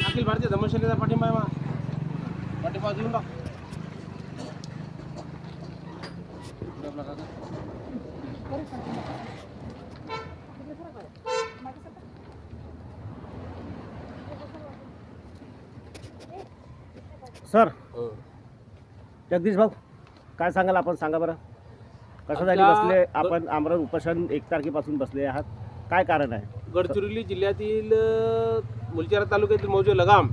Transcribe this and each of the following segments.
अखिल भारतीय धम्मसेनेचा पाठिंबा आहे पाठिंबा देऊन टाक. सर जगदीश भाऊ काय सांगाल आपण सांगा बरं कशासाठी बसले आपण आमरण उपोषण 1 तारखेपासून बसले आहात काय कारण आहे? गडचिरोली जिल्ह्यातील मुलचेरा तालुक्यातील मौजे लगाम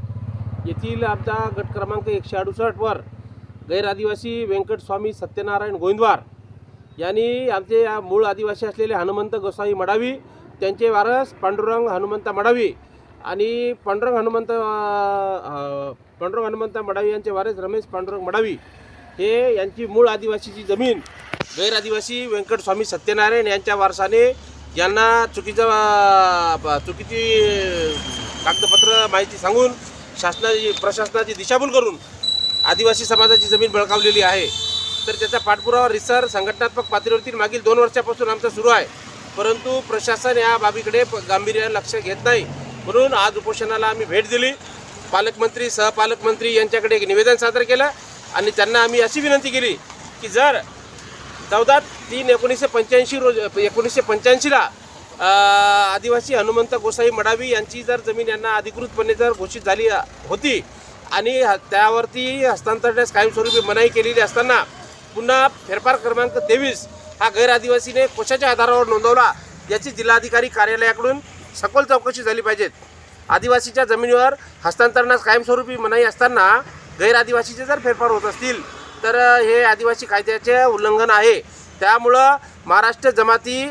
येथील आमचा गट क्रमांक 168 वर गैर आदिवासी व्यंकट स्वामी सत्यनारायण गोविंदवार यांनी आमचे मूळ आदिवासी असलेले हनुमंत गोसाई मडावी त्यांचे वारस पांडुरंग हनुमंत मडावी आणि पांडुरंग हनुमंत मडावी यांचे वारस रमेश पांडुरंग मडावी हे यांची मूळ आदिवासीची जमीन गैर आदिवासी व्यंकट स्वामी सत्यनारायण यांच्या वारसाने यांना चुकीची कागदपत्र माहिती सांगून प्रशासनाची दिशाभूल करून आदिवासी समाजाची जमीन बळकावलेली आहे. तर त्याचा पाठपुरावा रिसर संघटनात्मक पातळीवरती मागील 2 वर्षापासून आमचा सुरू आहे, परंतु प्रशासन या बाबीकडे गांभीर्याने लक्ष घेत नाही. म्हणून आज उपोषणाला आम्ही भेट दिली. पालकमंत्री सहपालकमंत्री यांच्याकडे एक निवेदन सादर केलं आणि त्यांना आम्ही अशी विनंती केली की जर 14/3/1985 रोज 1985ला आदिवासी हनुमंत गोसाई मडावी यांची जर जमीन यांना अधिकृतपणे जर घोषित झाली होती आणि त्यावरती हस्तांतरण्यास कायमस्वरूपी मनाई केलेली असताना पुन्हा फेरफार क्रमांक 23 हा गैर आदिवासीने कोशाच्या आधारावर नोंदवला याची जिल्हाधिकारी कार्यालयाकडून सखोल चौकशी झाली पाहिजे. आदिवासीच्या जमिनीवर हस्तांतरणास कायमस्वरूपी मनाई असताना गैर आदिवासीचे जर फेरफार होत असतील तर हे आदिवासी कायद्याचे उल्लंघन आहे. त्यामुळं महाराष्ट्र जमाती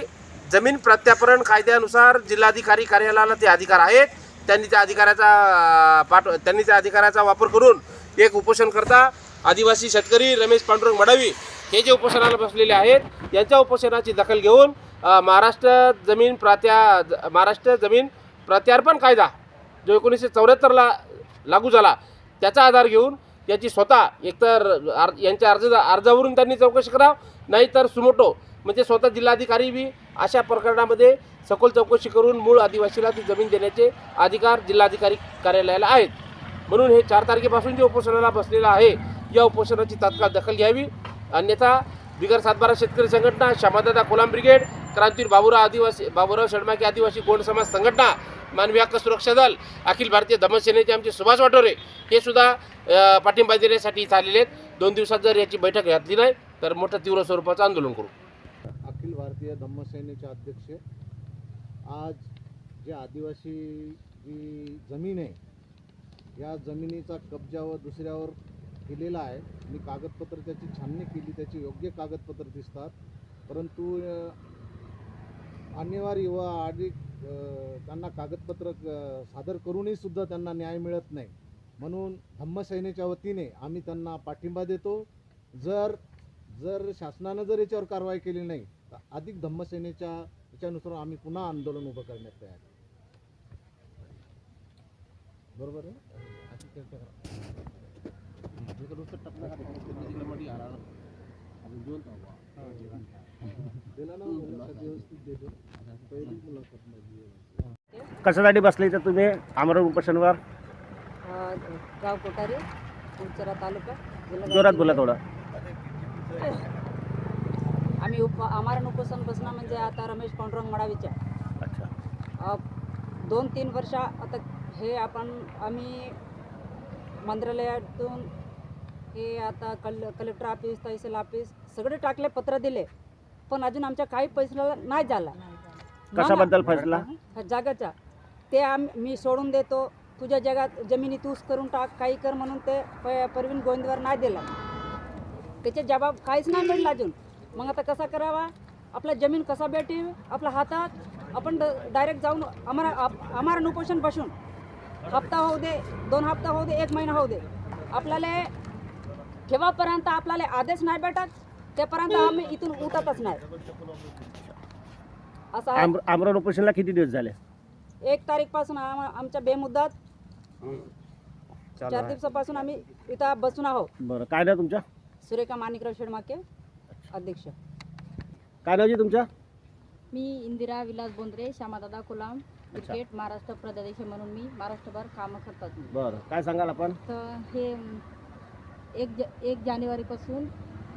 जमीन प्रत्यार्पण कायद्यानुसार जिल्हाधिकारी कार्यालयाला ते अधिकार आहेत. त्यांनी त्या अधिकाराचा वापर करून एक उपोषणकर्ता आदिवासी शेतकरी रमेश पांडुरंग मडावी हे जे उपोषणाला बसलेले आहेत यांच्या उपोषणाची दखल घेऊन महाराष्ट्र जमीन प्रत्यार्पण कायदा जो 1974ला लागू झाला त्याचा आधार घेऊन याची स्वतः एकतर यांच्या अर्जावरून त्यांनी चौकशी करावं, नाहीतर सुमोटो म्हणजे स्वतः जिल्हाधिकारी बी अशा प्रकरणामध्ये सखोल चौकशी करून मूळ आदिवासीला ती जमीन देण्याचे अधिकार जिल्हाधिकारी कार्यालयाला आहेत. म्हणून हे 4 तारखेपासून जे उपोषणाला बसलेलं आहे या उपोषणाची तात्काळ दखल घ्यावी, अन्यथा बिगर सातबारा शेतकरी संघटना, श्यामादादा कोलाम ब्रिगेड, क्रांतीवीर बाबूराव षडमाके आदिवासी गोंड समाज संघटना, मानवी हक्क सुरक्षा दल, अखिल भारतीय धम्मसेनेचे आमचे सुभाष वाटोरे हे सुद्धा पाठिंबा देण्यासाठी इथं आलेले आहेत. 2 दिवसात जर याची बैठक घेतली नाही तर मोठं तीव्र स्वरूपाचं आंदोलन करू. अखिल भारतीय धम्मसेनेचे अध्यक्ष आज जे आदिवासी जी जमीन आहे या जमिनीचा कब्जा व दुसऱ्यावर केलेला आहे. मी कागदपत्र त्याची छाननी केली, त्याची योग्य कागदपत्र दिसतात, परंतु अनिवार्य व अधिक त्यांना कागदपत्र सादर करूनही सुद्धा त्यांना न्याय मिळत नाही. म्हणून धम्मसेनेच्या वतीने आम्ही त्यांना पाठिंबा देतो. जर शासनानं जर याच्यावर कारवाई केली नाही तर अधिक धम्मसेनेच्या याच्यानुसार आम्ही पुन्हा आंदोलन उभं करण्यात तयार आहे. बरोबर आहे. कशासाठी बसले तर तुम्ही आमरण उपोषणवर? गाव कोठारी, मुलचेरा तालुका, जिल्हा जोरात बोला थोडं. आम्ही आमरण उपोषण बसणं म्हणजे आता रमेश पांडुरंग मडावीच्या अच्छा 2-3 वर्ष आता हे आम्ही मंत्रालयातून हे आता कलेक्टर ऑफिस, तहसील ऑफिस सगळे टाकले, पत्र दिले, पण अजून आमच्या काही पैसा नाही झाला. कशाबद्दल फैसला? जागाचा ते मी सोडून देतो, तुझ्या जगात जमिनी तूच करून टाक, काही कर म्हणून ते परवीन गोविंदवार नाही दिला. त्याचे जबाब काहीच नाही मिळाला अजून. मग आता कसा करावा, आपला जमीन कसा भेटी आपल्या हातात, आपण डायरेक्ट जाऊन आमरण उपोषण बसून हप्ता होऊ दे, 2 हप्ता होऊ दे, 1 महिना होऊ दे, आपल्याला केव्हापर्यंत आपल्याला आदेश नाही भेटत तेपर्यंत आम्ही इथून उठतच नाही. असं आमरण उपोषणला किती दिवस झाले? 1 तारीखपासून आमच्या बेमुदत 4 दिवसापासून आम्ही इथं बसून आहोत. बरं, काय नाव तुमच्या? सुरेखा माणिकराव षडमाके, अध्यक्ष. काय नाव जी तुमच्या? मी इंदिरा विलास बोंद्रे, श्यामादादा कुलाम, क्रिकेट महाराष्ट्र प्रदेश म्हणून मी महाराष्ट्रभर कामं करतात. बरं, काय सांगाल आपण? तर हे 1 जानेवारीपासून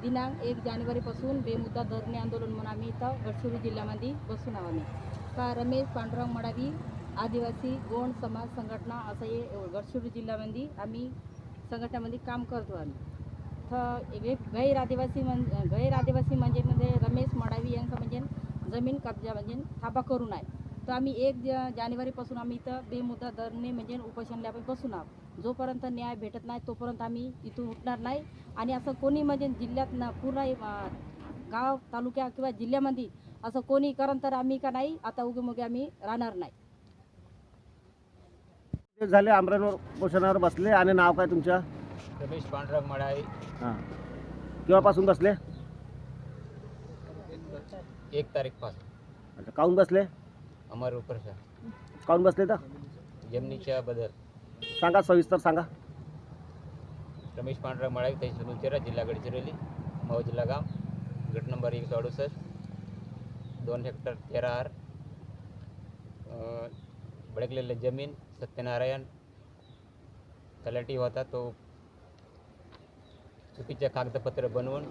दिनांक 1 जानेवारीपासून बेमुद्दा धरणे आंदोलन म्हणून आम्ही इथं गडचिरोली जिल्ह्यामध्ये बसून आहोत. आम्ही का रमेश पांडुरंग मडावी आदिवासी गोंड समाज संघटना असं हे गडचिरोली जिल्ह्यामध्ये आम्ही संघटनेमध्ये काम करतो. आम्ही तर गैर आदिवासी म्हणजे रमेश मडावी यांचं म्हणजे जमीन कब्जा म्हणजे ताबा करून आहे. तर आम्ही 1 जानेवारीपासून आम्ही इथं बेमुद्दा धरणे म्हणजे उपोषणला आपण बसून आहोत. जोपर्यंत न्याय भेटत नाही तोपर्यंत आम्ही इथून उठणार नाही. आणि असं कोणी म्हणजे जिल्ह्यात पूर्ण गाव तालुक्या किंवा जिल्ह्यामध्ये असं कोणी करण तर आम्ही का नाही आता उगे आम्ही राहणार नाही. ते झाले आमरण उपोषणावर बसले आणि नाव काय तुमच्या? रमेश पांडुरंग मडावी. हां, केव्हापासून बसले? 1 तारीखपासून. अच्छा, काहून बसले? अमर उपोषण काहून बसले तर जमिनीच्या बदल. सांगा, सविस्तर सांगा. रमेश पांडुरंग मडावी, तहसील उचेरा, जिल्हा गडचिरोली, मऊ जिल्हा गाव, गट नंबर 168, 2 हेक्टर 13 आर. भडकलेलं जमीन सत्यनारायण तलाठी होता, तो चुकीचे कागदपत्र बनवून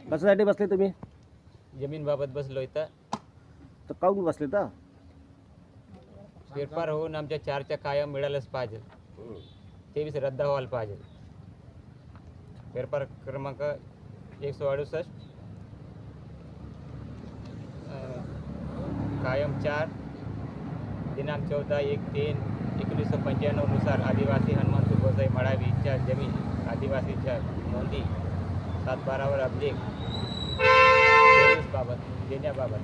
कशासाठी बसले तुम्ही? जमीनबाबत बसलो इथं. तर काहून बसले तर? फेरफार होऊन आमच्या 4च्या कायम मिळालंच पाहिजे. 23 रद्द व्हायला पाहिजे. फेरफार क्रमांक 168 कायम 4 दिनांक 14/1/1995 नुसार आदिवासी हनुमंत गोसाई मडावीच्या जमीन आदिवासीच्या नोंदी 7/12 बाबत देण्याबाबत